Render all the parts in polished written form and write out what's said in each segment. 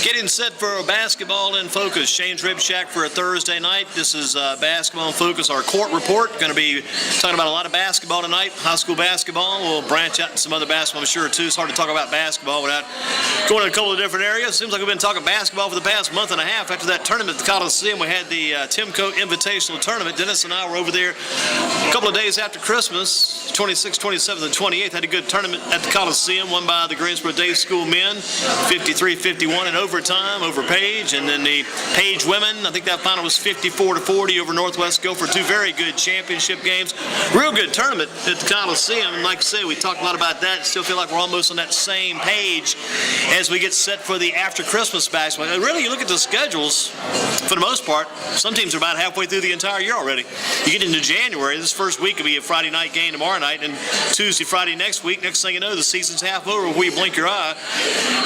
Getting set for Basketball in Focus. Shane's Rib Shack for a Thursday night. This is Basketball in Focus, our court report. Going to be talking about a lot of basketball tonight, high school basketball. We'll branch out to some other basketball, I'm sure, too. It's hard to talk about basketball without going to a couple of different areas. Seems like we've been talking basketball for the past month and a half. After that tournament at the Coliseum, we had the Timco Invitational Tournament. Dennis and I were over there a couple of days after Christmas, 26th, 27th, and 28th. Had a good tournament at the Coliseum, won by the Greensboro Day School men, 53-51 in overtime over Page. And then the Page women, I think that final was 54-40 over Northwest Guilford. Two very good championship games. Real good tournament at the Coliseum. And like I say, we talked a lot about that. Still feel like we're almost on that same page as we get set for the after Christmas basketball. And really, you look at the schedules, for the most part, some teams are about halfway through the entire year already. You get into January, this first week will be a Friday night game tomorrow night, and Tuesday, Friday next week. Next thing you know, the season's half over before you blink your eye.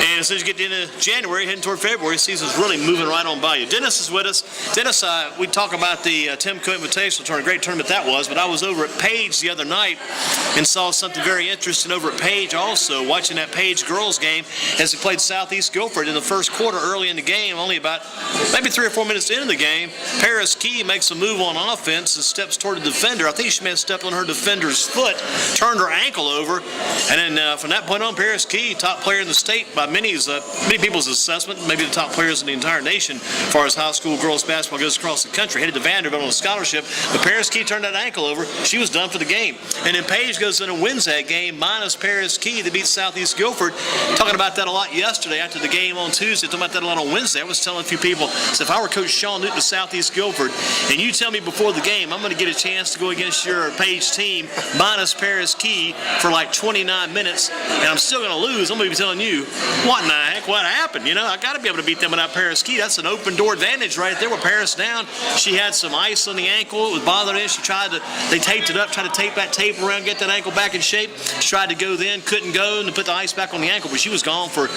And as soon as you get into January, heading toward February, the season's really moving right on by you. Dennis is with us. Dennis, we talk about the Timco Invitational Tournament, great tournament that was, but I was over at Page the other night and saw something very interesting over at Page also, watching that Page girls game as they played Southeast Guilford in the first quarter. Early in the game, only about maybe 3 or 4 minutes into the game, Paris Key makes a move on offense and steps toward the defender. I think she may have stepped on her defender's foot, turned her ankle over, and then from that point on, Paris Key, top player in the state by many people's assessment, maybe the top players in the entire nation as far as high school girls basketball goes across the country. Headed to Vanderbilt on a scholarship, but Paris Key turned that ankle over. She was done for the game. And then Page goes in and wins that game minus Paris Key to beat Southeast Guilford. Talking about that a lot yesterday after the game on Tuesday. Talking about that a lot on Wednesday. I was telling a few people, so if I were Coach Sean Newton of Southeast Guilford, and you tell me before the game I'm going to get a chance to go against your Page team minus Paris Key for like 29 minutes, and I'm still going to lose, I'm going to be telling you, what in the heck, what happened? You know, I got to be able to beat them without Paris Key. That's an open door advantage right there with Paris down. She had some ice on the ankle. It was bothering her. They taped it up, tried to tape that tape around, get that ankle back in shape. She tried to go then, couldn't go, and to put the ice back on the ankle, but she was gone for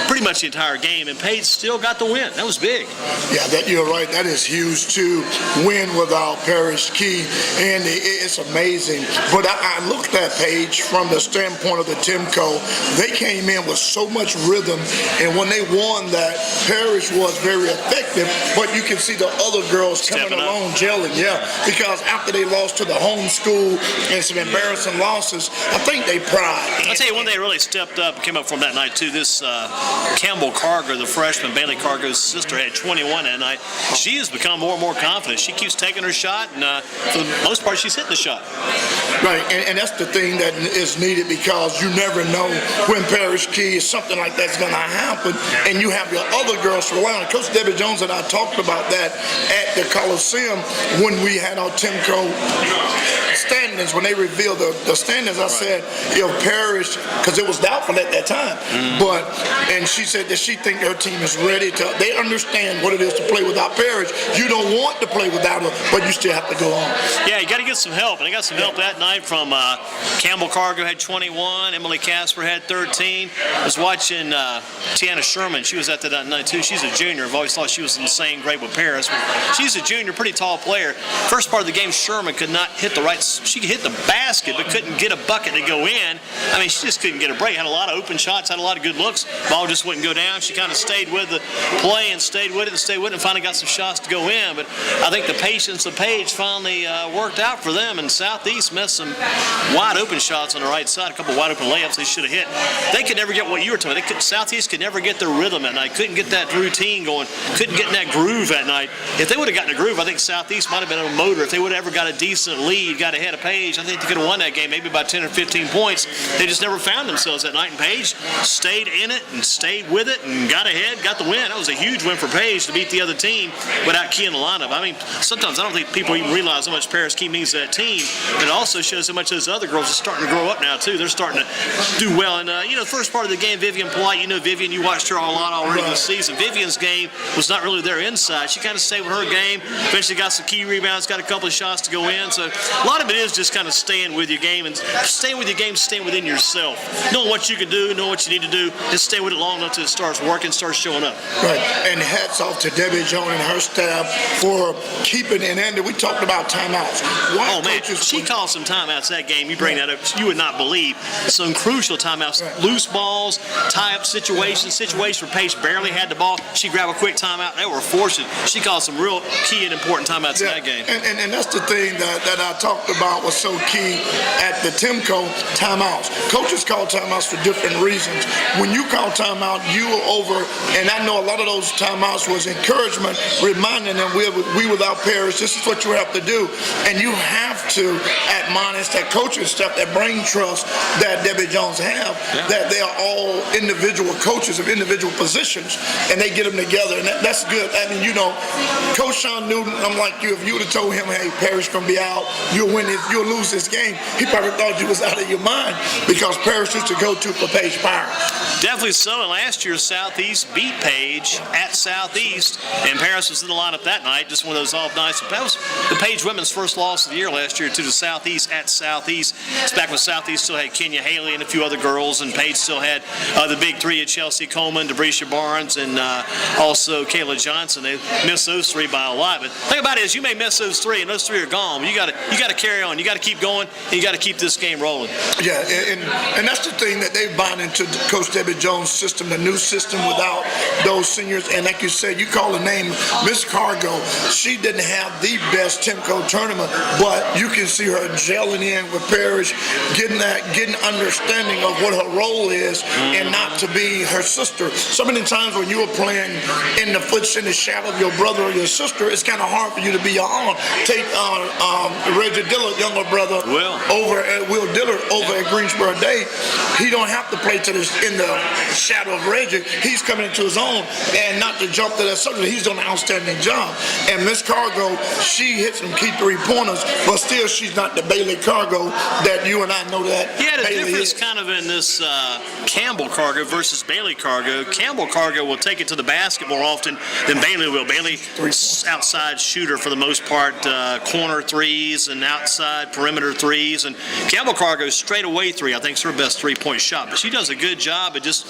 pretty much the entire game, and Page still got the win. That was big. Yeah, you're right. That is huge to win without Paris Key, and it's amazing. But I looked at Page from the standpoint of the Timco. They came in with so much rhythm, and when they won that, Paris was very effective, but you can see the other girls coming along gelling, because after they lost to the home school and some embarrassing losses, I think they pride. I'll tell you one they really stepped up and came up from that night too. This Campbell Cargo, the freshman, Bailey Cargo's sister, had 21 that night. She has become more and more confident. She keeps taking her shot, and for the most part, she's hitting the shot. Right, and that's the thing that is needed, because you never know when Paris Key is something like that's going to happen, and you have your other girls to rely on. Coach Debbie Jones and I talked about that at the Coliseum when we had our Timco standings. When they revealed the standings, I said, Paris, because it was doubtful at that time, and she said that she think her team is ready to, they understand what it is to play without Paris. You don't want to play without her, but you still have to go on. Yeah, you got to get some help, and I got some help that night from Campbell Cargo had 21, Emily Casper had 13. I was watching Tiana Sherman. She was at that night too. She's a junior. I've always thought she was in the same grade with Paris. But she's a junior, pretty tall player. First part of the game, Sherman could not hit the right. She could hit the basket, but couldn't get a bucket to go in. I mean, she just couldn't get a break. Had a lot of open shots, had a lot of good looks. Ball just wouldn't go down. She kind of stayed with the play and stayed with it, and finally got some shots to go in. But I think the patience of Page finally worked out for them, and Southeast missed some wide open shots on the right side, a couple wide open layups they should have hit. They could never get what you were telling me. Southeast could never get their rhythm at night, couldn't get that routine going, couldn't get in that groove at night. If they would have gotten a groove, I think Southeast might have been a motor. If they would have ever got a decent lead, got ahead of Page, I think they could have won that game maybe by 10 or 15 points. They just never found themselves that night, and Page stayed in it and stayed with it and got ahead, got the win. That was a huge win for Page to beat the other team without Key in the lineup. I mean, sometimes I don't think people even realize how much Paris Key means to that team. It also shows how much those other girls are starting to grow up now too. They're starting to do well. And the first part of the game, Vivian Polite, Vivian, you watched her a lot already this season. Vivian's game was not really their inside. She kind of stayed with her game. Eventually got some key rebounds, got a couple of shots to go in. So a lot of it is just kind of staying with your game, and staying with your game, staying within yourself. Knowing what you can do, know what you need to do, and stay with it long enough until it starts working, starts showing up. Right, and hats off to Debbie Jones and her staff for keeping it in. We talked about timeouts. She called some timeouts that game. You bring that up, you would not believe. Some crucial timeouts, loose balls, tie-up situations where Paige barely had the ball. She grabbed a quick timeout. They were forcing. She called some real key and important timeouts in that game. And that's the thing that I talked about was so key at the Timco timeouts. Coaches call timeouts for different reasons. When you call timeout, you were over, and I know a lot of those timeouts was encouragement, reminding them we without Parrish, this is what you have to do. And you have to admonish that coaching staff, that brain trust that Debbie Jones have, that they are all individual coaches of individual positions, and they get them together, and that's good. I mean, you know, Coach Sean Newton, I'm like you, if you would have told him, hey, Parrish gonna be out, you'll lose this game, he probably thought you was out of your mind, because Parrish used to go to for Paige Parrish. Definitely so, and last year Southeast beat Paige at Southeast, and Parrish was in the lineup that night, just one of those off nights. That was the Paige women's first loss of the year last year to the Southeast at Southeast. It's back when Southeast still had Kenya Haley and a few other girls, and Paige still had the big three of Chelsea Coleman, Debrecia Barnes, and also Kayla Johnson. They missed those three by a lot, but think about it, is you may miss those three, and those three are gone. But you got to carry on. You got to keep going, and you got to keep this game rolling. Yeah, and that's the thing that they've bought into Coach Debbie Jones' system, the new system without those seniors. And like you said, you call the name Miss Cargo. She didn't have the best Timco tournament, but you can see her gelling in with Parrish, getting understanding of what her role is, and not to be her sister. So many times when you were playing in the shadow of your brother or your sister, it's kind of hard for you to be your own. Take Reggie Dillard, younger brother, Will Dillard over at Greensboro Day. He don't have to play in the shadow of Reggie. He's coming into his own, and not to jump to that subject. He's done an outstanding job. And Miss Cargo, she hits some key three-pointers, but still she's not the Bailey Cargo that you and I know that. Yeah, the Bailey difference is. kind of in this Campbell Cargo versus Bailey Cargo. Campbell Cargo will take it to the basket more often than Bailey will. Bailey, outside shooter for the most part, corner threes and outside perimeter threes, and Campbell Cargo's straight away three, I think, is her best three-point shot. But she does a good job at just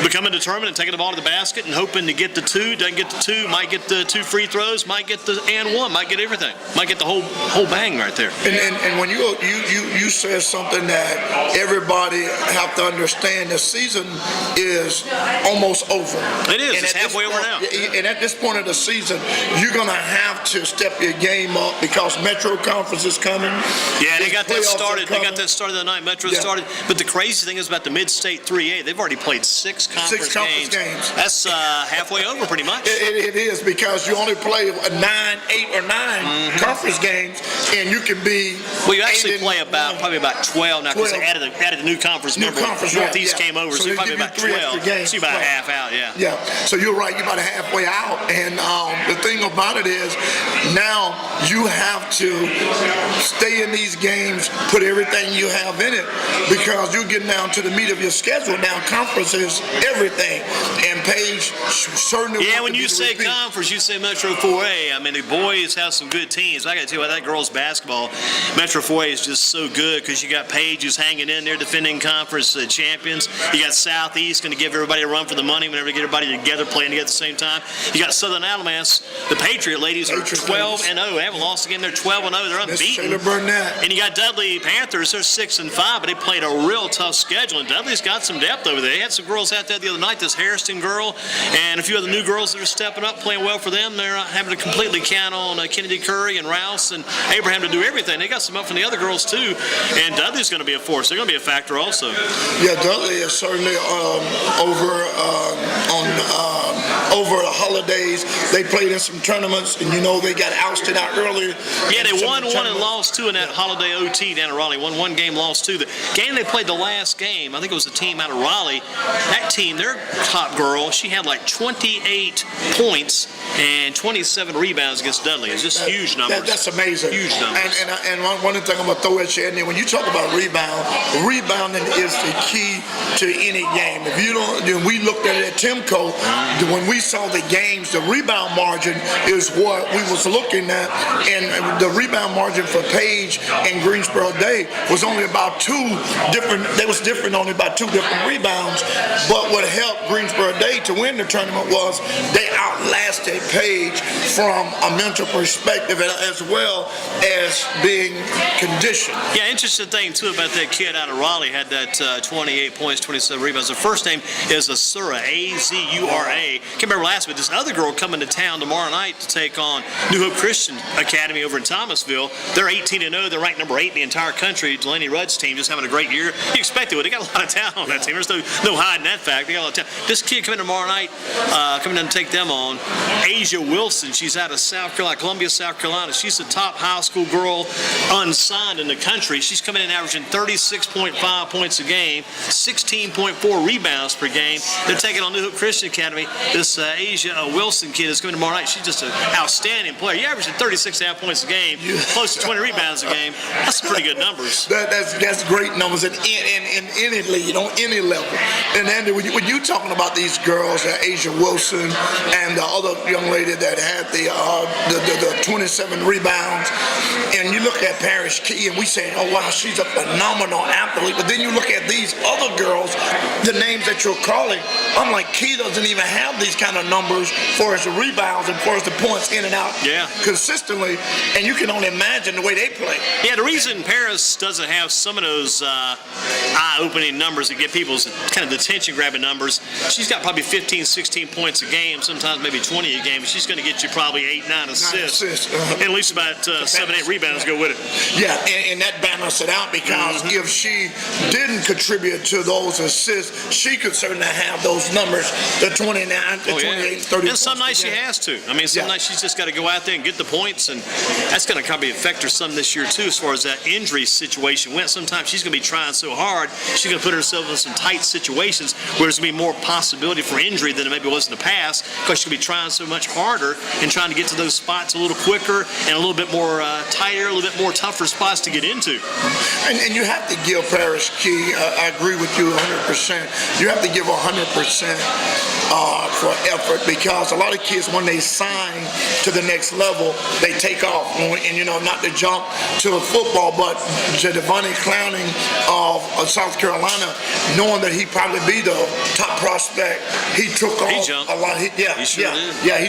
becoming determined and taking the ball to the basket and hoping to get the two. Doesn't get the two, might get the two free throws, might get the and one, might get everything, might get the whole bang right there. And when you said something that everybody have to understand, the season is almost over. It is. And it's halfway over now. And at this point of the season, you're gonna have to step your game up because Metro Conference is coming. Yeah, they got that started. They got that started the night Metro started. But the crazy thing is about the Mid-State 3A. They've already played six conference games. That's halfway over, pretty much. It is, because you only play 8 or 9 conference games, and you can be. Well, you actually play probably about 12 now, because they added the new conference. Northeast came over, so probably about 12. So about half out, Yeah, so you're right. You're about halfway out, and the thing about it is, now you have to stay in these games, put everything you have in it, because you're getting down to the meat of your schedule. Now, conference is everything, and Paige certainly. Yeah, when you say conference, you say Metro 4A. I mean, the boys have some good teams. I got to tell you about that girls' basketball. Metro 4A is just so good, because you got Paige who's hanging in there, defending conference champions. You got Southeast going to give everybody a run for the money whenever they get everybody together playing together at the same time. You got Southern Alamance. The Patriot ladies are 12-0. They haven't lost again. They're 12-0. They're unbeaten. And you got Dudley Panthers. They're 6-5, but they played a real tough schedule. And Dudley's got some depth over there. They had some girls out there the other night. This Harrison girl and a few other new girls that are stepping up, playing well for them. They're having to completely count on Kennedy Curry and Rouse and Abraham to do everything. They got some up from the other girls too. And Dudley's going to be a force. They're going to be a factor also. Yeah, Dudley is certainly over the holidays. They played in some tournaments, and they got ousted out earlier. Yeah, they won one and lost two in that holiday OT down in Raleigh. Won one game, lost two. The game they played the last game, I think it was a team out of Raleigh. That team, their top girl, she had like 28 points and 27 rebounds against Dudley. It's just huge numbers. That's amazing. Huge numbers. And one thing I'm going to throw at you, and when you talk about rebounding is the key to any game. If you don't, we looked at it at Timco, when we saw the games, the rebound margin is what we was looking at, and the rebound margin for Paige and Greensboro Day was only about only about 2 different rebounds. But what helped Greensboro Day to win the tournament was they outlasted Paige from a mental perspective, as well as being conditioned. Yeah, interesting thing too about that kid out of Raleigh, had that 28 points, 27 rebounds. The first name is Azura, A-Z-U-R-A. Can't remember last week. This other girl coming to town tomorrow night to take on New Hope Christian Academy over in Thomasville. They're 18-0. They're ranked number 8 in the entire country. Delaney Rudd's team just having a great year. You expect it. They got a lot of talent on that team. There's no hiding that fact. They got a lot of talent. This kid coming tomorrow night, coming down to take them on, Asia Wilson. She's out of South Carolina, Columbia, South Carolina. She's the top high school girl unsigned in the country. She's coming in averaging 36.5 points a game, 16.4 rebounds per game. They're taking on New Hope Christian Academy. This Asia Wilson kid is coming tomorrow night. She's just an outstanding player. You averaging 36.5 points a game, close to 20 rebounds a game. That's some pretty good numbers. That's great numbers in any league, on any level. And Andy, when you're talking about these girls, Asia Wilson and the other young lady that had the 27 rebounds, and you look at Paris Key, and we say, oh wow, she's a phenomenal athlete. But then you look at these other girls, the names that you're calling. I'm like, Key doesn't even have these kind of numbers for his rebounds and for his the points in and out consistently. And you can only imagine the way they play. Yeah, the reason Paris doesn't have some of those eye-opening numbers that get people's kind of attention-grabbing numbers, she's got probably 15, 16 points a game, sometimes maybe 20 a game, but she's going to get you probably 8, 9 assists. And at least about 7, 8 rebounds go with it. Yeah, and that balances it out because if she didn't contribute to those assists, she could certainly have those numbers, the 29, the 28, 30. And some nights she has to. I mean, some nights she's just got to go out there and get the points, and that's going to probably affect her some this year, too, as far as that injury situation went. Sometimes she's going to be trying so hard, she's going to put herself in some tight situations where there's going to be more possibility for injury than it maybe was in the past because she's going to be trying so much harder and trying to get to those spots a little quicker and a little bit more tighter, a little bit more tougher spots to get into. And you have to give Paris Key, I agree with you 100%. You have to give 100% for effort because a lot of kids, when they sign to the next level, they take off. And, you know, not to jump to football, but Devontae Clowning of South Carolina, knowing that he'd probably be the top prospect, he took off a lot. He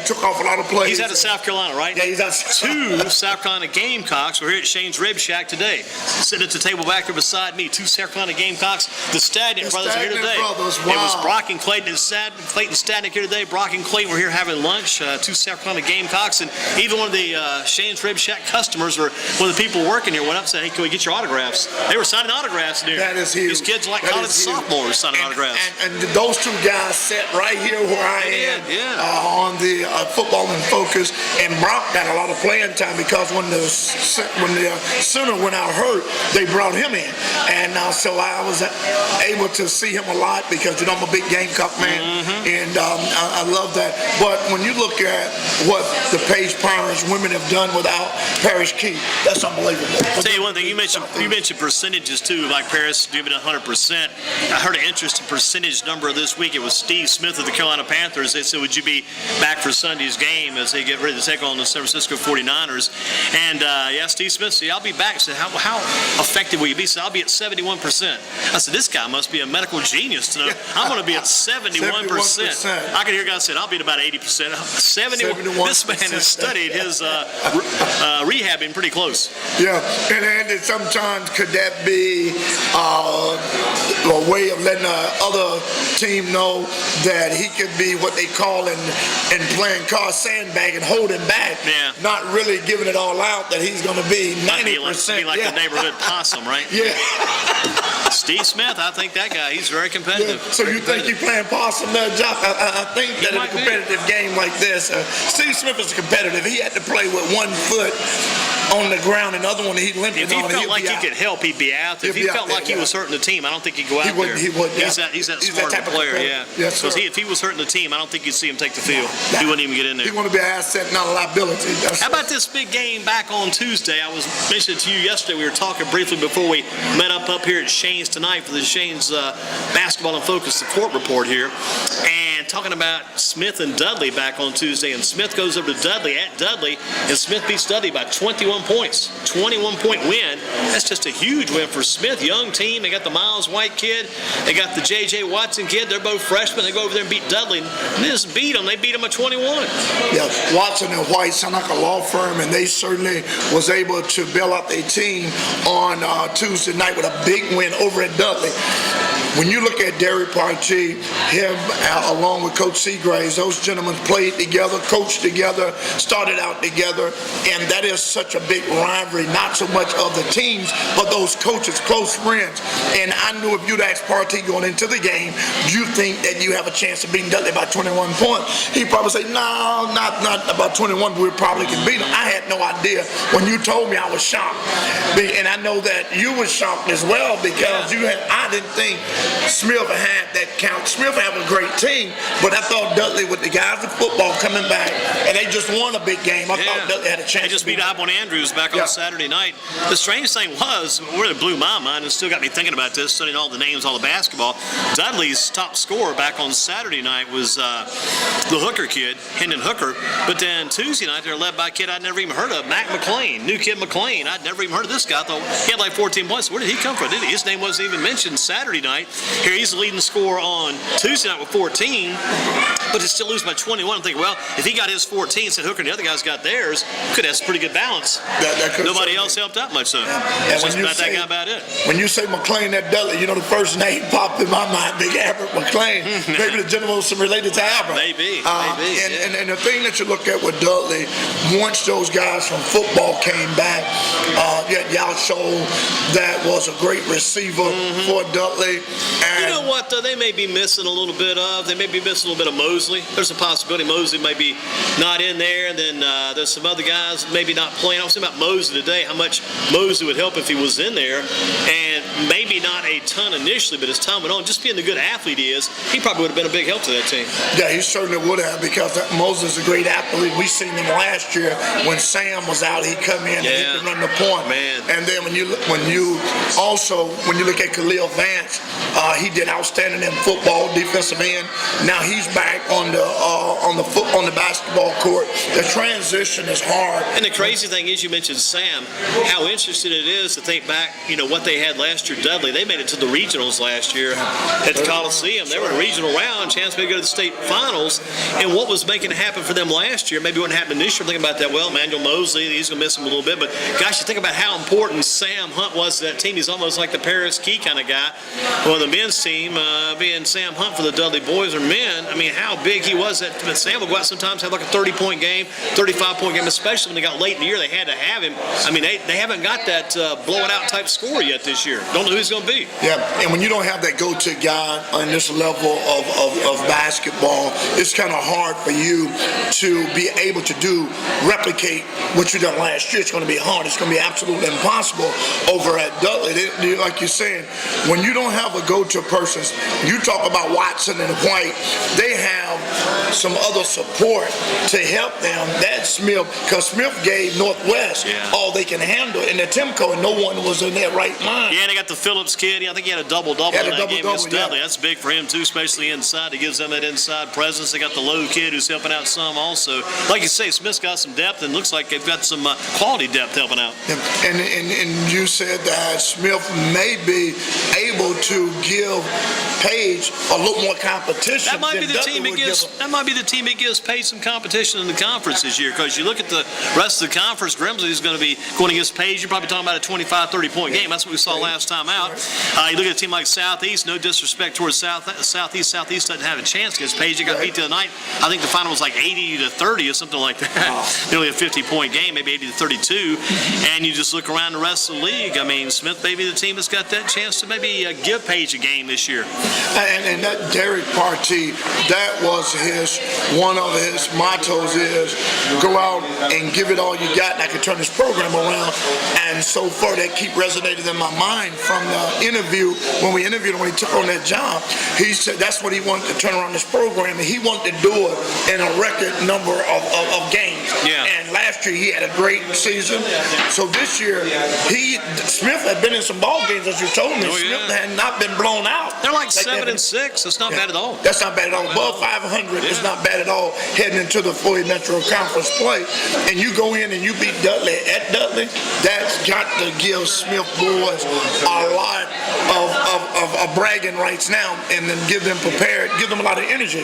took off a lot of plays. He's out of South Carolina, right? Yeah, he's out. 2 South Carolina Gamecocks were here at Shane's Rib Shack today. Sitting at the table back there beside me, 2 South Carolina Gamecocks. The Stadnick brothers are here today. It was Brock and Clayton and Clayton Stadnick here today. Brock and Clayton were here having lunch. 2 South Carolina Gamecocks, and even one of the Shane's Rib Shack customers or one of the people working here went up and said, "Hey, can we get your autographs?" They were signing autographs in here. That is huge. These kids are like college sophomores signing autographs. And those 2 guys sat right here where I am on the Football in Focus, and Brock got a lot of playing time because when the center went out hurt, they brought him in, and so I was able to see him a lot because, you know, I'm a big Gamecock man, and I love that. But when you look at what the Page Pirates women have done without Paris Key, that's unbelievable. I'll tell you one thing, you mentioned percentages too, like Paris giving 100%. I heard an interesting percentage number this week. It was Steve Smith of the Carolina Panthers. They said, would you be back for Sunday's game as they get ready to take on the San Francisco 49ers? And Steve Smith said, I'll be back. I said, how effective will you be? He said, I'll be at 71%. I said, this guy must be a medical genius to know I'm going to be at 71%. I could hear guys say, I'll be at about 80%. 71. This man has studied his rehabbing pretty close. Yeah, and sometimes could that be a way of letting the other team know that he could be what they call in playing cards sandbagging, holding back, not really giving it all out, that he's going to be 90%. Be like the neighborhood possum, right? Yeah. Steve Smith, I think that guy, he's very competitive. Yeah. So you think he's playing possum there, Jock? I think that in a competitive game like this, Steve Smith is competitive. He had to play with 1 foot on the ground and the other one he limped on. If he felt like he could help, he'd be out there. If he felt like he was hurting the team, I don't think he'd go out there. He would. He's that smart of a player, Yes, because if he was hurting the team, I don't think you'd see him take the field. He wouldn't even get in there. He want to be an asset, not a liability. How about this big game back on Tuesday? I was mentioning to you yesterday. We were talking briefly before we met up here at Shane's tonight for the Shane's Basketball in Focus, the court report here, and talking about Smith and Dudley back on Tuesday. And Smith goes over to Dudley at Dudley, and Smith beats Dudley by 21 points. 21-point win. That's just a huge win for Smith. Young team. They got the Miles White kid. They got the J.J. Watson kid. They're both freshmen. They go over there and beat Dudley. And they just beat them. They beat them by 21. Yeah, Watson and White sound like a law firm, and they certainly was able to bail out their team on Tuesday night with a big win over at Dudley. when you look at Derek Partee, him along with Coach Seagraves, those gentlemen played together, coached together, started out together, and that is such a big rivalry, not so much of the teams, but those coaches, close friends. And I knew if you'd asked Partee going into the game, do you think that you have a chance of beating Dudley by 21 points? He'd probably say, no, not about 21, but we probably can beat him. I had no idea. When you told me, I was shocked. And I know that you were shocked as well, because I didn't think Smith had that count. Smith had a great team, but I thought Dudley, with the guys in football coming back, and they just won a big game, I thought Dudley had a chance. They just beat Auburn Andrews back on Saturday night. The strange thing was, really blew my mind, and still got me thinking about this, studying all the names, all the basketball. Dudley's top scorer back on Saturday night was the Hooker kid, Hendon Hooker. But then Tuesday night, they're led by a kid I'd never even heard of, Mac McLean, new kid McLean. I'd never even heard of this guy. I thought he had like 14 points. Where did he come from? His name wasn't even mentioned Saturday night. Here he's the leading scorer on Tuesday night with 14, but to still lose by 21. I'm thinking, well, if he got his 14, said Hooker and the other guys got theirs, could have some pretty good balance. Nobody else helped out much, so it's just about that guy about it. When you say McLean at Dudley, you know the first name popped in my mind, Big Albert McLean. Maybe the gentleman was related to Albert. Maybe. And the thing that you look at with Dudley, once those guys from football came back, you had Yao Show, that was a great receiver for Dudley. And you know what, though, they may be missing a little bit of. They may be missing a little bit of Mosley. There's a possibility Mosley may be not in there, and then there's some other guys maybe not playing. I was thinking about Mosley today, how much Mosley would help if he was in there, and maybe not a ton initially, but as time went on, just being the good athlete he is, he probably would have been a big help to that team. Yeah, he certainly would have, because Mosley's a great athlete. We seen him last year when Sam was out. He'd come in and he could run the point. Man. And then when you look at Khalil Vance, he did outstanding in football, defensive end. Now he's back on the basketball court. The transition is hard. And the crazy thing is, you mentioned Sam, how interesting it is to think back, what they had last year. Dudley, they made it to the regionals last year at the Coliseum. They were in a regional round, chance maybe to go to the state finals. And what was making it happen for them last year, maybe wouldn't happen this year. Thinking about that, well, Manuel Mosley, he's going to miss him a little bit. But gosh, you think about how important Sam Hunt was to that team. He's almost like the Paris Key kind of guy. Well, the men's team, being Sam Hunt for the Dudley boys or men, I mean, how big he was. That Sam would go out sometimes, have like a 30-point game, 35-point game, especially when they got late in the year. They had to have him. I mean, they haven't got that blow it out type score yet this year. Don't know who he's going to be. Yeah, and when you don't have that go-to guy on this level of basketball, it's kind of hard for you to be able to replicate what you done last year. It's going to be hard. It's going to be absolutely impossible over at Dudley. Like you're saying, when you don't have a go-to person, you talk about Watson and White, they have some other support to help them. That's Smith, because Smith gave Northwest all they can handle in the Timco, and no one was in their right mind. Yeah, they got the Phillips kid. I think he had a double-double in that game against Dudley. That's big for him, too, especially inside. He gives them that inside presence. They got the Lowe kid who's helping out some also. Like you say, Smith's got some depth, and looks like they've got some quality depth helping out. And you said that Smith may be able to give Page a little more competition. That might be the team that gives. That might be the team that gives Page some competition in the conference this year. Because you look at the rest of the conference, Grimsley is going to be going against Page. You're probably talking about a 25, 30-point game. That's what we saw last time out. You look at a team like Southeast. No disrespect towards Southeast. Southeast doesn't have a chance against Page. They got beat the other night. I think the final was like 80-30 or something like that. Nearly a 50-point game, maybe 80-32. And you just look around the rest of the league. I mean, Smith may be the team that's got that chance to maybe give Page a game this year. And that Derek Partee, that was one of his mottos is go out and give it all you got, and I can turn this program around. And so far, that keep resonating in my mind from the interview when we interviewed him when he took on that job. He said that's what he wanted to turn around this program, and he wanted to do it in a record number of games. Yeah. And last year he had a great season. So this year, Smith had been in some ball games, as you told me. Smith had not been blown out. They're like 7-6. That's not bad at all. That's not bad at all. Above 500 is not bad at all heading into the Floyd Metro Conference play. And you go in and you beat Dudley at Dudley, that's got to give Smith boys a lot of of bragging rights now, and then give them a lot of energy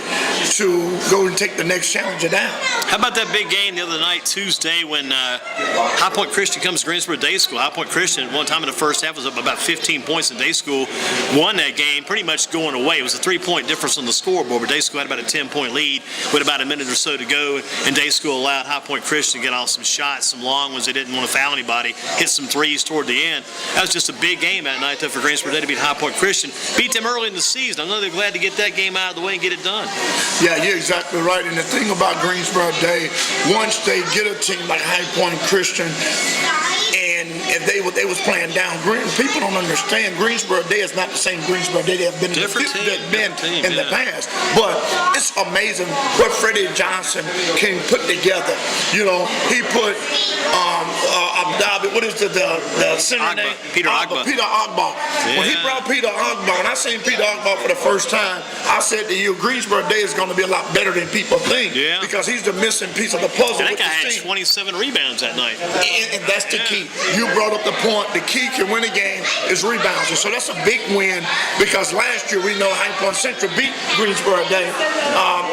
to go and take the next challenger down. How about that big game the other night, Tuesday, when High Point Christian comes to Greensboro Day School? High Point Christian at one time in the first half was up about 15 points, and Day School won that game pretty much going away. It was a 3-point difference on the scoreboard, but Day School had about a 10-point lead with about a minute or so to go, and Day School allowed High Point Christian to get off some shots, some long ones. They didn't want to foul anybody, hit some threes toward the end. That was just a big game that night, though, for Greensboro Day to beat High Point Christian. Beat them early in the season. I know they're glad to get that game out of the way and get it done. Yeah, you're exactly right. And the thing about Greensboro Day, once they get a team like High Point Christian, and if they was playing down, people don't understand. Greensboro Day is not the same Greensboro Day they have been in the past. But it's amazing what Freddie Johnson can put together. You know, he put what is the center name? Peter Ogba. Peter Ogba. Yeah. When he brought Peter Ogba, and I seen Peter Ogba for the first time, I said to you, Greensboro Day is going to be a lot better than people think. Yeah. Because he's the missing piece of the puzzle. And that guy had 27 rebounds that night. And that's the key. You brought up the point. The key to win a game is rebounds. And so that's a big win, because last year we know High Point Central beat Greensboro Day.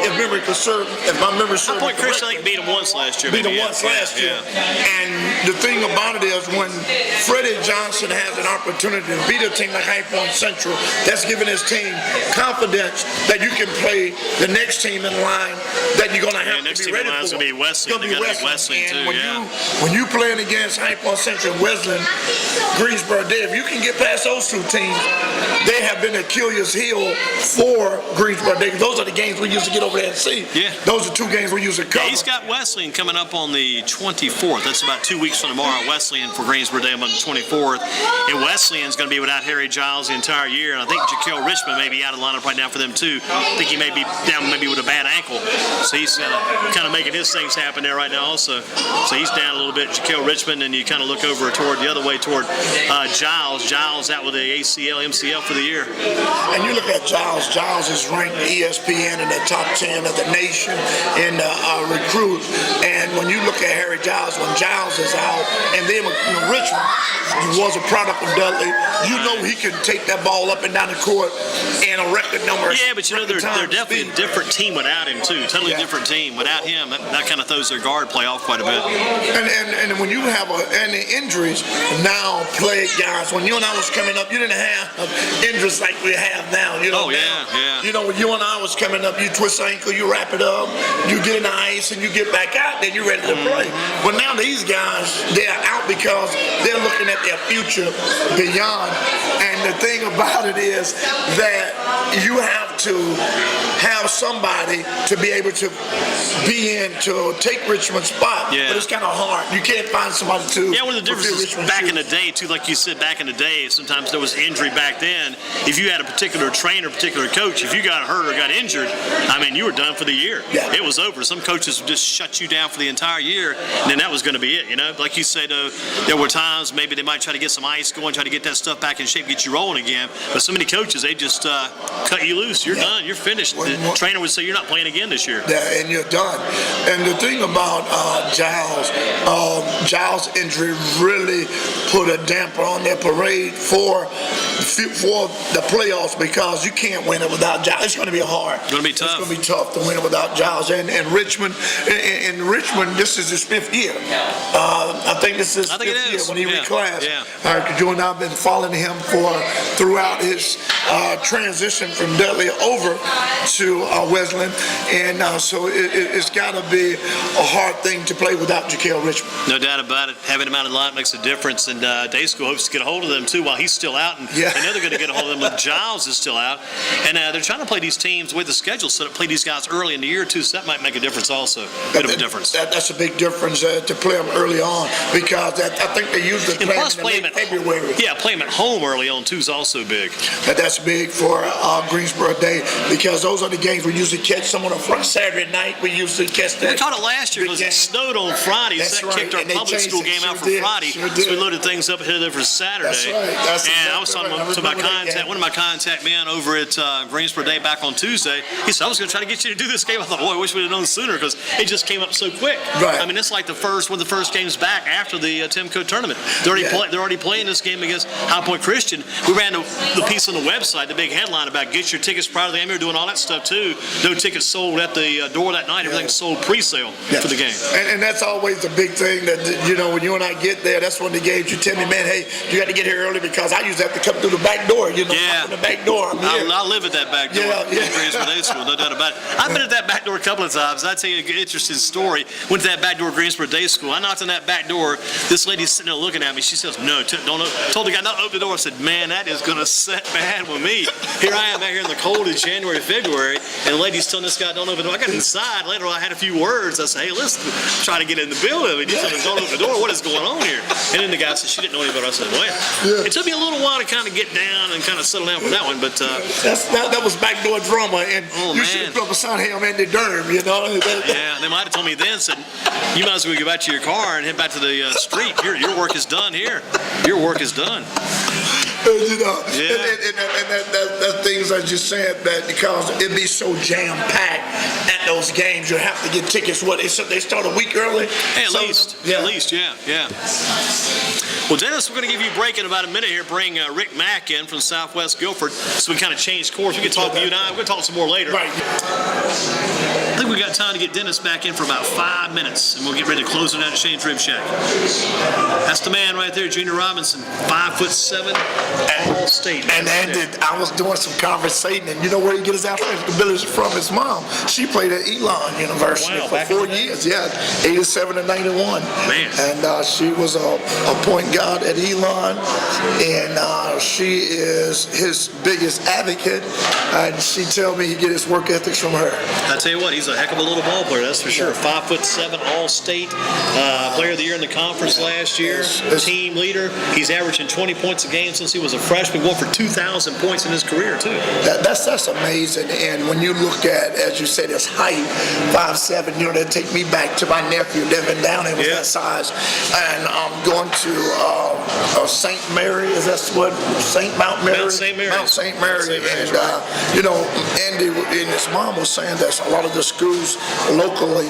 If my memory serves High Point Christian, I think, beat them once last year. Last year. And the thing about it is, when Freddie Johnson has an opportunity to beat a team like High Point Central, that's giving his team confidence that you can play the next team in line that you're going to have to be ready for. Next team in line is going to be Wesleyan. When you playing against High Point Central, Wesleyan, Greensboro Day, if you can get past those two teams, they have been Achilles' heel for Greensboro Day. Those are the games we used to get over there and see. Yeah. Those are two games we used to cover. Yeah, he's got Wesleyan coming up on the 24th. That's about 2 weeks from tomorrow. Wesleyan for Greensboro Day on the 24th. And Wesleyan's going to be without Harry Giles the entire year. And I think Jaquel Richmond may be out of the lineup right now for them, too. I think he may be down maybe with a bad ankle. So he's kind of making his things happen there right now also. So he's down a little bit, Jaquel Richmond, and you kind of look over toward the other way toward Giles. Giles out with the ACL, MCL for the year. And you look at Giles. Giles is ranked ESPN in the top 10 of the nation in recruit. And when you look at Harry Giles, when Giles is out, and then Richmond was a product of Dudley, you know he can take that ball up and down the court and a record number. Yeah, but you know they're definitely a different team without him too. Totally different team without him. That kind of throws their guard play off quite a bit. And when you have any injuries now, plague guys. When you and I was coming up, you didn't have injuries like we have now. You know, You know, when you and I was coming up, you twist ankle, you wrap it up, you get in the ice, and you get back out, then you're ready to play. But now these guys, they're out because they're looking at their future beyond. And the thing about it is that you have to have somebody to be able to be in to take Richmond's spot. Yeah. But it's kind of hard. You can't find somebody to. Yeah, one of the differences back in the day, too, like you said, back in the day, sometimes there was injury back then. If you had a particular trainer, particular coach, if you got hurt or got injured, I mean, you were done for the year. Yeah. It was over. Some coaches would just shut you down for the entire year, and then that was going to be it, you know? Like you said, there were times maybe they might try to get some ice going, try to get that stuff back in shape, get you rolling again. But so many coaches, they just cut you loose. You're done. You're finished. The trainer would say you're not playing again this year. Yeah, and you're done. And the thing about Giles' injury really put a damper on their parade for the playoffs, because you can't win it without Giles. It's going to be hard. It's going to be tough. It's going to be tough to win it without Giles. And Richmond, this is his 5th year. I think this is his 5th year when he reclassed. Yeah. You and I have been following him throughout his transition from Dudley over to Wesleyan, and so it's got to be a hard thing to play without Jaquel Richmond. No doubt about it. Having him out of the line makes a difference, and Day School hopes to get a hold of them too while he's still out, and I know they're going to get a hold of them when Giles is still out, and they're trying to play these teams with the schedule set up, play these guys early in the year too, so that might make a difference also. Bit of a difference. That's a big difference to play them early on, because I think they usually play them in February. Yeah, play them at home early on too is also big. That's big for Greensboro Day, because those are the games we usually catch. Some on a Saturday night, we usually catch that. We caught it last year because it snowed on Friday, so that kicked our public school game out for Friday. So we loaded things up ahead of for Saturday. That's right. I was talking to So my contact, one of my contact men over at Greensboro Day back on Tuesday, he said, I was going to try to get you to do this game. I thought, boy, I wish we'd have known sooner because it just came up so quick. Right. I mean, it's like one of the first games back after the Timco tournament. They're already playing this game against High Point Christian. We ran the piece on the website, the big headline about get your tickets prior to the game. We were doing all that stuff too. No tickets sold at the door that night. Everything's sold pre-sale for the game. And that's always the big thing that, when you and I get there, that's when the games, you tell me, man, hey, you got to get here early because I usually have to come through the back door, from the back door. I live at that back door at Greensboro Day School, no doubt about it. I've been at that back door a couple of times. I'll tell you an interesting story. Went to that back door at Greensboro Day School. I knocked on that back door. This lady's sitting there looking at me. She says, no, don't told the guy not to open the door. I said, man, that is going to set bad with me. Here I am out here in the cold of January, February, and the lady's telling this guy, don't open the door. I got inside. Later on, I had a few words. I said, hey, listen, I'm trying to get in the building. And you said, don't open the door. What is going on here? And then the guy said, she didn't know any better. I said, well, it took me a little while to kind of get down and kind of settle down for that one, but that was backdoor drama, and you should have put up a sign, hey, I'm in the Durham, Yeah, they might have told me then, said, you might as well go back to your car and head back to the street. Your work is done here. Your work is done. And that's things I just said, that because it'd be so jam-packed at those games, you have to get tickets. What, they start a week early? Hey, at least, yeah. Well, Dennis, we're going to give you a break in about a minute here. Bring Rick Mack in from Southwest Guilford, so we kind of change course. We can talk to you and I. We're going to talk some more later. Right. I think we got time to get Dennis back in for about 5 minutes, and we'll get ready to close it out at Shane's Rib Shack. That's the man right there, Junior Robinson, 5'7", All-State. And I was doing some conversating, and you know where he gets his athletic ability from? His mom. She played at Elon University for 4 years. 87 and 91. Man. And she was a point guard at Elon, and she is his biggest advocate. And she tell me he get his work ethics from her. I tell you what, he's a heck of a little ball player, that's for sure. 5'7", All-State, Player of the Year in the conference last year, team leader. He's averaging 20 points a game since he was a freshman, going for 2,000 points in his career too. That's amazing. And when you look at, as you said, his height, 5'7", that take me back to my nephew living down there with that size. And going to St. Mary, is that what? Mount Mary? Mount St. Mary. Mount St. Mary. And, Andy and his mom was saying that a lot of the schools locally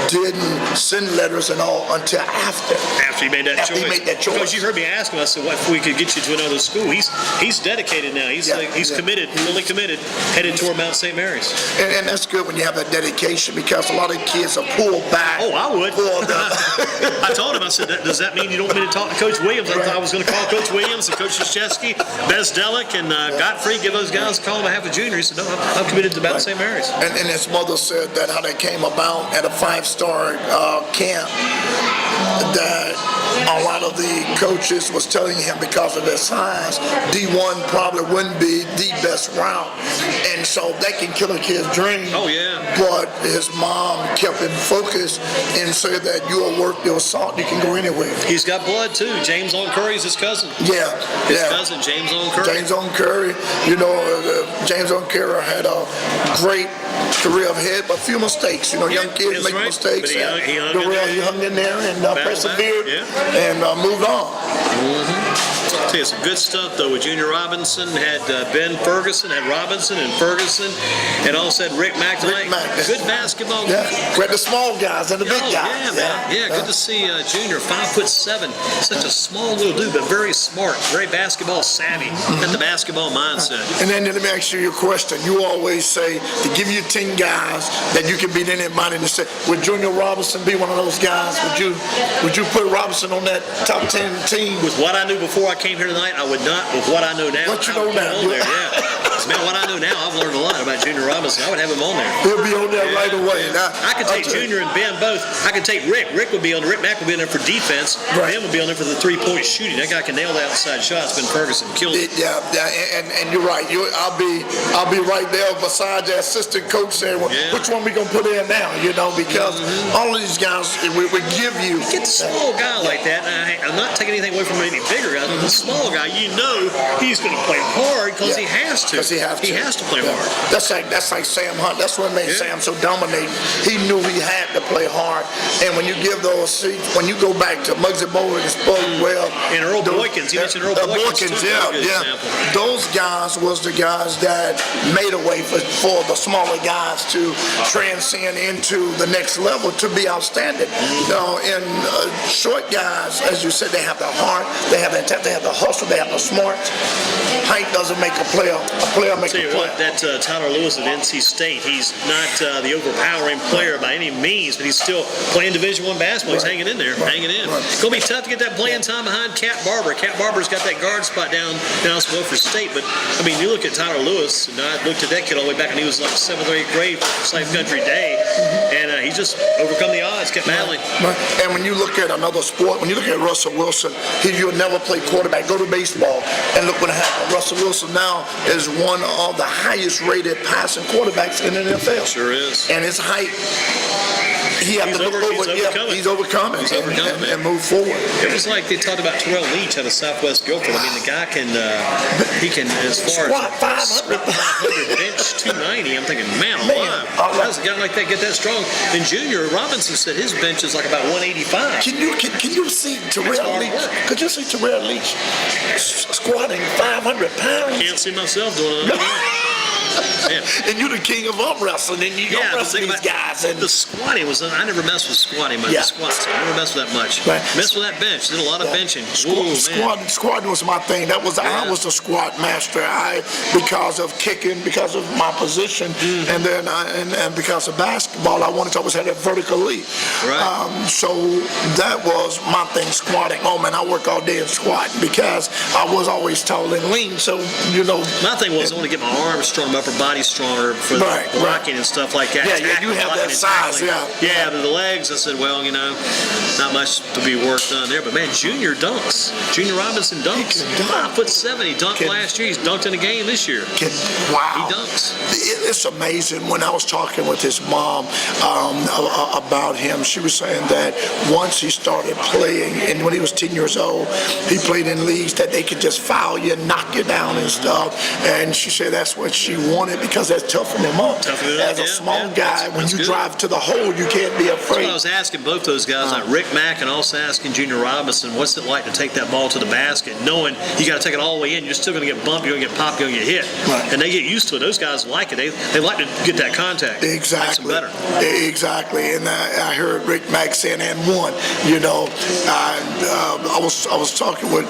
didn't send letters and all until after he made that choice. Because you heard me ask him, I said, what if we could get you to another school? He's dedicated now. He's committed, fully committed, headed toward Mount St. Mary's. And that's good when you have that dedication, because a lot of kids are pulled back. Oh, I would. I told him, I said, does that mean you don't want me to talk to Coach Williams? I thought I was going to call Coach Williams and Coach Krzyzewski, Bezdelic, and Godfrey, give those guys a call on behalf of Junior. He said, no, I'm committed to Mount St. Mary's. And his mother said that how that came about at a 5-star camp, that a lot of the coaches was telling him because of their size, D1 probably wouldn't be the best route. And so that can kill a kid's dream. Oh, yeah. But his mom kept him focused and said that you'll work your salt, you can go anywhere. He's got blood, too. James Owen Curry's his cousin. His cousin, James Owen Curry. James Owen Curry. James Owen Curry had a great career ahead, but a few mistakes. Young kids make mistakes. But he hung in there and persevered and moved on. I'll tell you some good stuff though with Junior Robinson. Had Ben Ferguson, had Robinson and Ferguson, and also had Rick Mack tonight. Good basketball. Yeah, we had the small guys and the big guys. Yeah, man. Yeah, good to see Junior, 5'7", such a small little dude, but very smart, very basketball savvy, got the basketball mindset. And then let me ask you a question. You always say to give you 10 guys that you can beat anybody, and say, would Junior Robinson be one of those guys? Would you put Robinson on that top 10 team? With what I knew before I came here tonight, I would not. With what I know now, what you know now? Man, what I know now, I've learned a lot about Junior Robinson. I would have him on there. He'll be on there right away. Now, I could take Junior and Ben both. I could take Rick. Rick would be on. Rick Mack would be on there for defense. Ben would be on there for the 3-point shooting. That guy can nail the outside shots. Ben Ferguson kills it. Yeah, and you're right. I'll be right there beside the assistant coach saying, which one we gonna put in now? Because all of these guys, we give you. You get a small guy like that. And I'm not taking anything away from any bigger guy. The small guy, he's going to play hard because he has to. he have to. He has to play hard. That's like Sam Hunt. That's what made Sam so dominating. He knew he had to play hard. And when you give those seats, when you go back to Muggsy Bogues and Spudwell, and Earl Boykins, you mentioned Earl Boykins. Yeah. Those guys was the guys that made a way for the smaller guys to transcend into the next level to be outstanding. And short guys, as you said, they have the heart, they have the intent, they have the hustle, they have the smarts. Height doesn't make a player. A player makes a player. What, that Tyler Lewis at NC State, he's not the overpowering player by any means, but he's still playing Division I basketball. He's hanging in there, hanging in. It's going to be tough to get that playing time behind Cat Barber. Cat Barber's got that guard spot down for State, but I mean, you look at Tyler Lewis, and I looked at that kid all the way back, and he was like 7th or 8th grade for Slave Country Day, and he's just overcome the odds, kept battling. And when you look at another sport, when you look at Russell Wilson, you'll never play quarterback. Go to baseball, and look what happened. Russell Wilson now is one of the highest rated passing quarterbacks in the NFL. Sure is. And his height, he's overcome it and move forward. It was like they talked about Terrell Leach out of Southwest Guilford. I mean, the guy can, as far as 500 bench 290. I'm thinking, man alive, how does a guy like that get that strong? And Junior Robinson said his bench is like about 185. Can you see Terrell Leach? Could you see Terrell Leach squatting 500 pounds? Can't see myself doing it. Yeah. And you're the king of arm wrestling, and you don't wrestle these guys. And the squatting was, I never messed with squatting, but the squats, I never messed with that much. Right. Messed with that bench, did a lot of benching. Squatting was my thing. I was a squat master. Because of kicking, because of my position, and then and because of basketball, I wanted to always have that vertical leap. Right. So that was my thing, squatting. Oh man, I work all day in squatting because I was always tall and lean. So my thing was I want to get my arms strong, my upper body stronger for blocking and stuff like that. Yeah, you have that size. Yeah, but the legs, I said, well, not much to be worked on there. But man, Junior dunks. Junior Robinson dunks. 5'7". He dunked last year. He's dunked in a game this year. Wow. He dunks. It's amazing. When I was talking with his mom about him, she was saying that once he started playing, and when he was 10 years old, he played in leagues that they could just foul you and knock you down and stuff. And she said that's what she wanted because that's toughening him up. As a small guy, when you drive to the hole, you can't be afraid. I was asking both those guys, like Rick Mack, and also asking Junior Robinson, what's it like to take that ball to the basket, knowing you got to take it all the way in. You're still going to get bumped, you're going to get popped, you're going to get hit. Right. And they get used to it. Those guys like it. They like to get that contact. Exactly. Makes them better. Exactly. And I heard Rick Mack saying, and one, I was talking with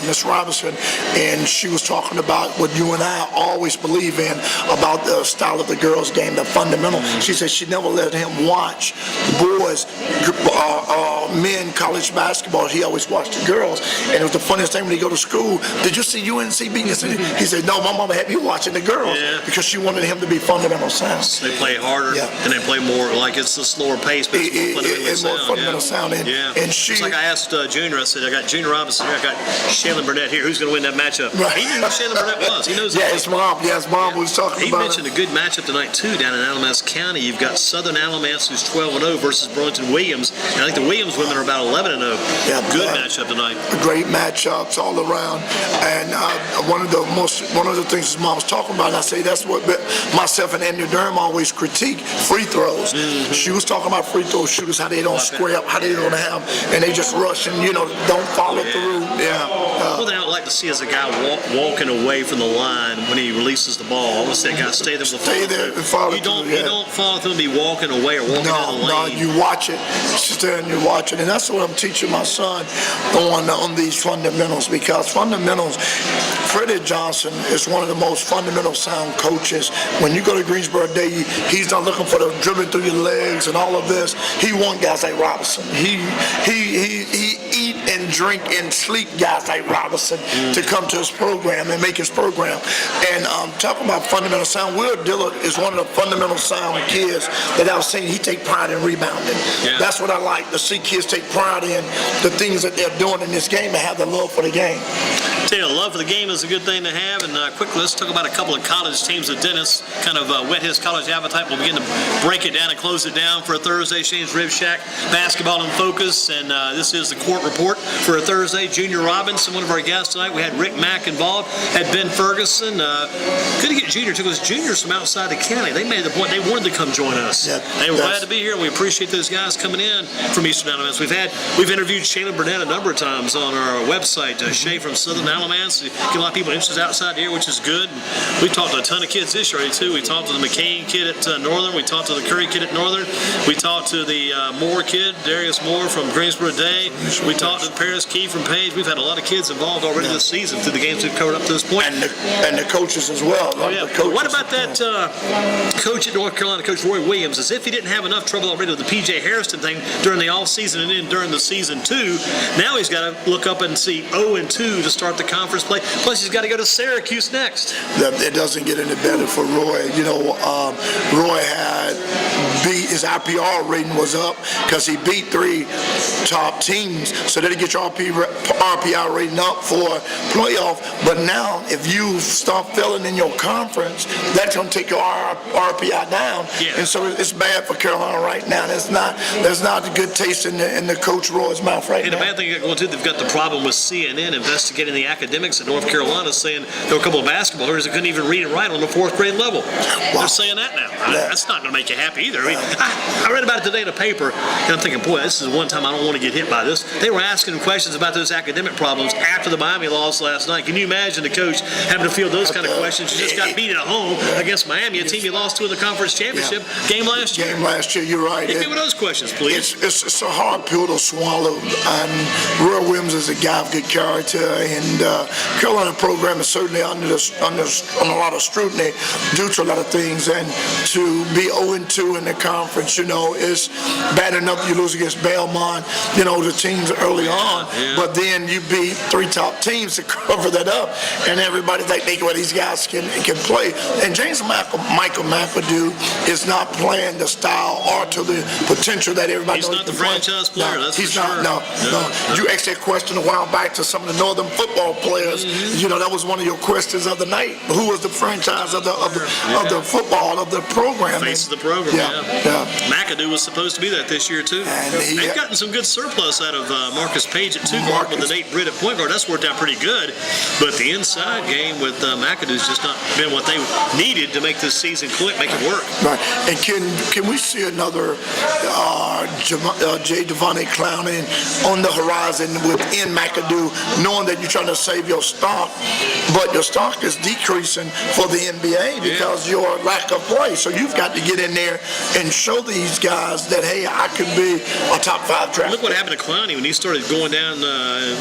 Miss Robinson, and she was talking about what you and I always believe in about the style of the girls' game, the fundamental. She said she never let him watch boys, men, college basketball. He always watched the girls. And it was the funniest thing when he go to school. Did you see UNC beating us? He said, no, my mama had me watching the girls because she wanted him to be fundamental sound. They play harder and they play more like it's a slower pace, but it's more fundamental sound. And she, it's like I asked Junior, I said, I got Junior Robinson here, I got Shaylin Burnett here. Who's going to win that matchup? Right. He knew who Shaylin Burnett was. He knows his mom was talking about it. He mentioned a good matchup tonight, too, down in Alamance County. You've got Southern Alamance, who's 12-0, versus Burlington Williams. And I think the Williams women are about 11-0. Yeah, good matchup tonight. Great matchups all around. And one of the things his mom was talking about, and I say that's what myself and Andy Durham always critique, free throws. She was talking about free throw shooters, how they don't square up, how they don't have, and they just rush and, don't follow through. One thing I would like to see is a guy walking away from the line when he releases the ball. I want to see that guy stay there with the Stay there and follow through. You don't follow through and be walking away or walking down the lane. No, you watch it. Sit there and you watch it. And that's what I'm teaching my son on these fundamentals, because fundamentals, Freddie Johnson is one of the most fundamental sound coaches. When you go to Greensboro Day, he's not looking for the dribbling through your legs and all of this. He wants guys like Robinson. He eat and drink and sleep guys like Robinson to come to his program and make his program. And talking about fundamental sound, Will Dillard is one of the fundamental sound kids that I've seen. He take pride in rebounding. Yeah. That's what I like, to see kids take pride in the things that they're doing in this game and have the love for the game. Tell you, love for the game is a good thing to have. And quickly, let's talk about a couple of college teams that Dennis kind of whet his college appetite. We'll begin to break it down and close it down for a Thursday. Shane's Rib Shack Basketball in Focus. And this is the court report for a Thursday. Junior Robinson, one of our guests tonight. We had Rick Mack involved, had Ben Ferguson. Good to get Junior. Took us juniors from outside the county. They made the point they wanted to come join us. Yeah, they were glad to be here, and we appreciate those guys coming in from Eastern Alamance. We've interviewed Shayla Burnett a number of times on our website. Shay from Southern Alamance. Get a lot of people interested outside here, which is good. We talked to a ton of kids this year too. We talked to the McCain kid at Northern. We talked to the Curry kid at Northern. We talked to the Moore kid, Darius Moore from Greensboro Day. We talked to Paris Key from Page. We've had a lot of kids involved already this season through the games we've covered up to this point. And the coaches as well. Oh, yeah. What about that coach at North Carolina, Coach Roy Williams? As if he didn't have enough trouble already with the P.J. Harrison thing during the offseason and then during the season too. Now he's got to look up and see 0-2 to start the conference play. Plus he's got to go to Syracuse next. It doesn't get any better for Roy. You know, Roy had beat, his IPR rating was up because he beat 3 top teams. So that'll get your RPI rating up for playoff. But now if you start failing in your conference, that's going to take your RPI down. Yeah. And so it's bad for Carolina right now. There's not a good taste in the Coach Roy's mouth right now. And the bad thing you got going too, they've got the problem with CNN investigating the academics at North Carolina, saying there were a couple of basketball players that couldn't even read and write on the 4th grade level. Wow. They're saying that now. That's not going to make you happy either. I mean, I read about it today in a paper, and I'm thinking, boy, this is one time I don't want to get hit by this. They were asking questions about those academic problems after the Miami loss last night. Can you imagine the coach having to field those kind of questions? You just got beat at home against Miami, a team you lost to in the conference championship game last year. You're right. Hit me with those questions, please. It's a hard pill to swallow. And Roy Williams is a guy of good character, and Carolina program is certainly under a lot of scrutiny due to a lot of things. And to be 0-2 in the conference, you know, is bad enough. You lose against Belmont, you know, the teams early on, but then you beat 3 top teams to cover that up, and everybody's like, well, these guys can play. And Michael McAdoo is not playing the style or to the potential that everybody knows. He's not the franchise player, that's for sure. No. You asked that question a while back to some of the Northern football players. Mm-hmm. You know, that was one of your questions of the night. Who was the franchise of the football of the program? Face of the program. Yeah. McAdoo was supposed to be that this year too. And they've gotten some good surplus out of Marcus Page at 2 guard with the Nate Britt at point guard. That's worked out pretty good. But the inside game with McAdoo's just not been what they needed to make this season click, make it work. Right. And can we see another Jay Devontae Clowney on the horizon within McAdoo, knowing that you're trying to save your stock, but your stock is decreasing for the NBA because your lack of play. So you've got to get in there and show these guys that, hey, I could be a top 5 draft. Look what happened to Clowney when he started going down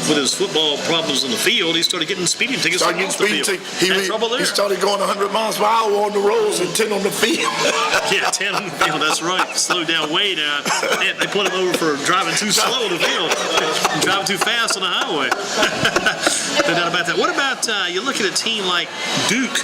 with his football problems on the field. He started getting speeding tickets off the field. He started going 100 miles per hour on the roads and 10 on the field. 10 on the field, that's right. Slowed down way down. They put him over for driving too slow on the field, driving too fast on the highway. No doubt about that. What about you look at a team like Duke,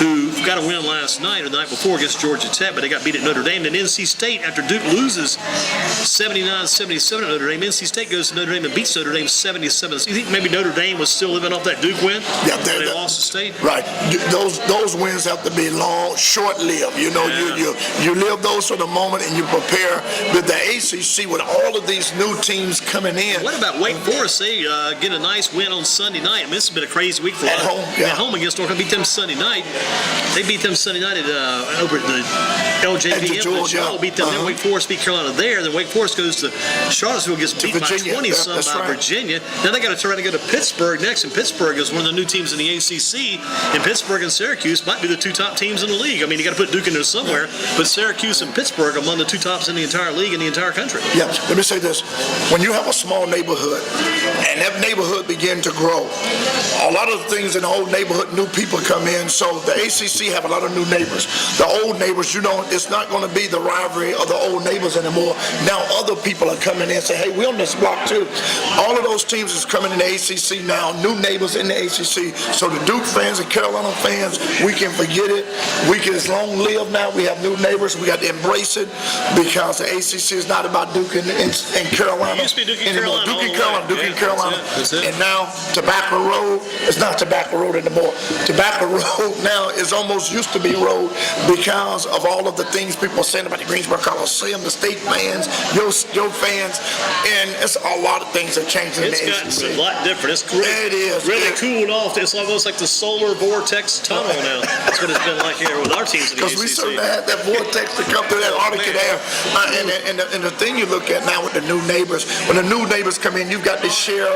who got a win last night or the night before against Georgia Tech, but they got beat at Notre Dame. And NC State, after Duke loses 79-77 at Notre Dame, NC State goes to Notre Dame and beats Notre Dame 77. So you think maybe Notre Dame was still living off that Duke win? Yeah, they lost to State. Right. Those wins have to be short-lived. You know, you live those for the moment and you prepare. With the ACC, with all of these new teams coming in. What about Wake Forest? They get a nice win on Sunday night. I mean, this has been a crazy week for at home. Yeah. At home against North Carolina. Beat them Sunday night. They beat them Sunday night over at the LJVM. Beat them there. Wake Forest beat Carolina there. Then Wake Forest goes to Charlottesville, gets beat by 20-some by Virginia. Now they got to turn around and go to Pittsburgh next, and Pittsburgh is one of the new teams in the ACC. And Pittsburgh and Syracuse might be the 2 top teams in the league. I mean, you got to put Duke in there somewhere, but Syracuse and Pittsburgh are among the 2 tops in the entire league in the entire country. Yeah, let me say this. When you have a small neighborhood and that neighborhood begin to grow, a lot of the things in the old neighborhood, new people come in, so the ACC have a lot of new neighbors. The old neighbors, it's not going to be the rivalry of the old neighbors anymore. Now other people are coming in and say, hey, we're on this block too. All of those teams is coming in the ACC now, new neighbors in the ACC. So the Duke fans and Carolina fans, we can forget it. We can as long live now. We have new neighbors. We got to embrace it because the ACC is not about Duke and Carolina. It used to be Duke and anymore. Carolina. Duke and Carolina. That's it. And now Tobacco Road is not Tobacco Road anymore. Tobacco Road now is almost used to be road because of all of the things people are saying about the Greensboro Coliseum, the state fans, your fans, and it's a lot of things that changed in the ACC. It's gotten a lot different. It is. Really cooled off. It's almost like the solar vortex tunnel now. That's what it's been like here with our teams in the ACC. Because we certainly had that vortex to come through that Arctic air. And the thing you look at now with the new neighbors, when the new neighbors come in, you've got to share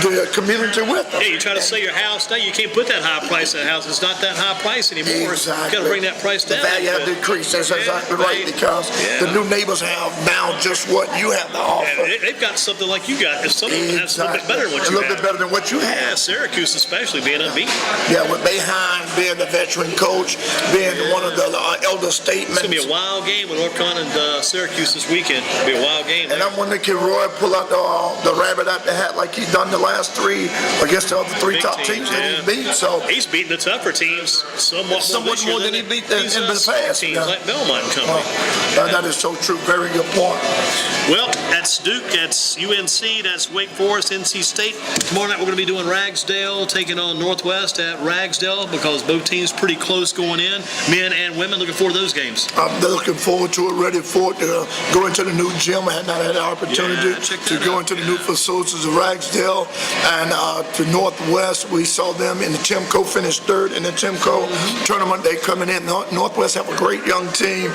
the community with them. Yeah, you try to sell your house now, you can't put that high price in a house. It's not that high price anymore. Exactly. You've got to bring that price down. The value has decreased. That's exactly right, because the new neighbors have now just what you have to offer. And they've got something like you got. If some of them have something better than what you have. A little bit better than what you have. Yeah, Syracuse especially being unbeaten. Yeah, with Boeheim being the veteran coach, being one of the elder statesmen. It's going to be a wild game with North Carolina and Syracuse this weekend. It'll be a wild game. And I'm wondering, can Roy pull out the rabbit out the hat like he's done the last three against the other three top teams that he's beat? So he's beaten the tougher teams somewhat more than he beat in the past. Teams like Belmont and Company. That is so true. Very good point. Well, that's Duke, that's UNC, that's Wake Forest, NC State. Tomorrow night we're going to be doing Ragsdale taking on Northwest at Ragsdale because both teams pretty close going in, men and women. Looking forward to those games. I'm looking forward to it, ready for it to go into the new gym. I had not had the opportunity to go into the new facilities of Ragsdale and to Northwest. We saw them in the Timco, finished third in the Timco tournament. They coming in. Northwest have a great young team.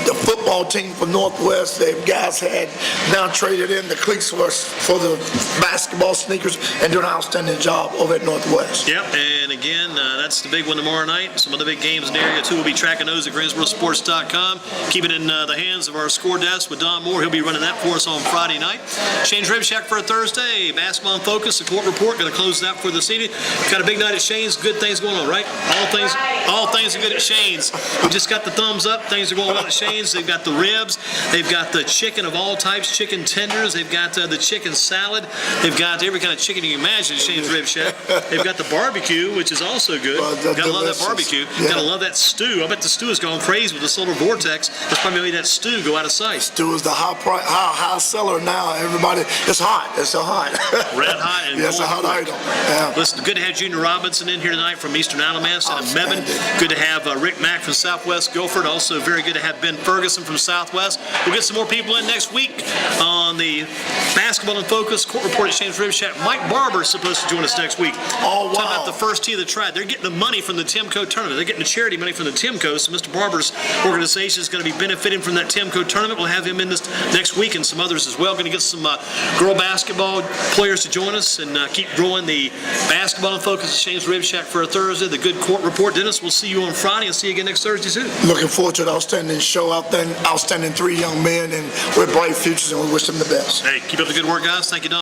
The football team for Northwest, they've guys had now traded in the cleats for the basketball sneakers and doing an outstanding job over at Northwest. Yep, and again, that's the big one tomorrow night. Some other big games in the area too. We'll be tracking those at GreensboroSports.com. Keep it in the hands of our score desk with Don Moore. He'll be running that for us on Friday night. Shane's Rib Shack for a Thursday. Basketball in Focus, the court report. Going to close that for this evening. Got a big night at Shane's. Good things going on, right? All things are good at Shane's. We just got the thumbs up. Things are going well at Shane's. They've got the ribs. They've got the chicken of all types, chicken tenders. They've got the chicken salad. They've got every kind of chicken you can imagine at Shane's Rib Shack. They've got the barbecue, which is also good. Gotta love that barbecue. Yeah. Gotta love that stew. I bet the stew has gone crazy with the solar vortex. That's probably made that stew go out of sight. Stew is the high seller now. Everybody, it's hot. It's so hot. Red hot and it's a hot item. Yeah. Listen, good to have Junior Robinson in here tonight from Eastern Alamance and Mebane. Good to have Rick Mack from Southwest Guilford. Also very good to have Ben Ferguson from Southwest. We'll get some more people in next week on the Basketball in Focus Court Report at Shane's Rib Shack. Mike Barber is supposed to join us next week. Oh, wow. Talking about the first tee of the tribe. They're getting the money from the Timco tournament. They're getting the charity money from the Timco, so Mr. Barber's organization is going to be benefiting from that Timco tournament. We'll have him in this next week and some others as well. Going to get some girl basketball players to join us and keep growing the Basketball in Focus at Shane's Rib Shack for a Thursday. The good court report. Dennis, we'll see you on Friday and see you again next Thursday too. Looking forward to an outstanding show, outstanding three young men, and with bright futures, and we wish them the best. Hey, keep up the good work, guys. Thank you, Don.